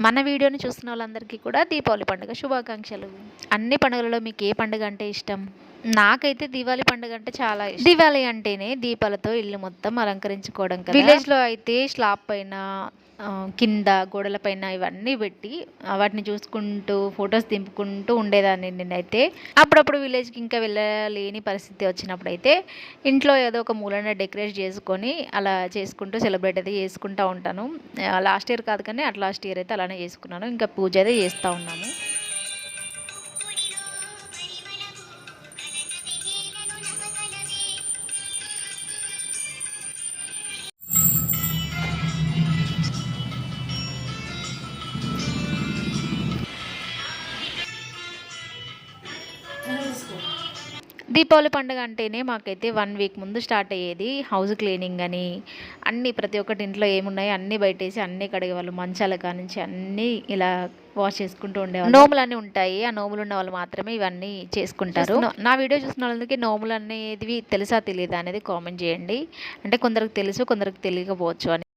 మన వీడియోని చూస్తున్న వాళ్ళందరికీ కూడా దీపావళి పండుగ శుభాకాంక్షలు. అన్ని పండుగలలో మీకు ఏ పండుగ అంటే ఇష్టం? నాకైతే దీవాళి పండుగ అంటే చాలా ఇష్టం. దీవాళి అంటేనే దీపాలతో ఇల్లు మొత్తం అలంకరించుకోవడం కదా. విలేజ్‌లో అయితే స్లాబ్ పైన కింద గోడల పైన ఇవన్నీ పెట్టి వాటిని చూసుకుంటూ ఫొటోస్ దింపుకుంటూ ఉండేదాన్ని నేనైతే. అప్పుడప్పుడు విలేజ్‌కి ఇంకా వెళ్ళలేని పరిస్థితి వచ్చినప్పుడైతే ఇంట్లో ఏదో ఒక మూలన డెకరేట్ చేసుకొని అలా చేసుకుంటూ సెలబ్రేట్ అయితే చేసుకుంటూ ఉంటాను. లాస్ట్ ఇయర్ కాదు కానీ లాస్ట్ ఇయర్ అయితే అలానే చేసుకున్నాను. ఇంకా పూజ అయితే చేస్తూ ఉన్నాము. దీపావళి పండుగ అంటేనే మాకైతే 1 వీక్ ముందు స్టార్ట్ అయ్యేది. హౌస్ క్లీనింగ్ అని అన్నీ ప్రతి ఒక్కటి ఇంట్లో ఏమున్నాయో అన్నీ బయటేసి అన్నీ కడిగేవాళ్ళు. మంచాల కానుంచి అన్నీ ఇలా వాష్ చేసుకుంటూ ఉండేవాళ్ళు. నోములన్నీ ఉంటాయి. ఆ నోములు ఉన్న వాళ్ళు మాత్రమే ఇవన్నీ చేసుకుంటారు. నా వీడియో చూసిన వాళ్ళందరికీ నోములు అనేవి తెలుసా తెలీదా అనేది కామెంట్ చేయండి. అంటే కొందరికి తెలుసు, కొందరికి తెలియకపోవచ్చు అని.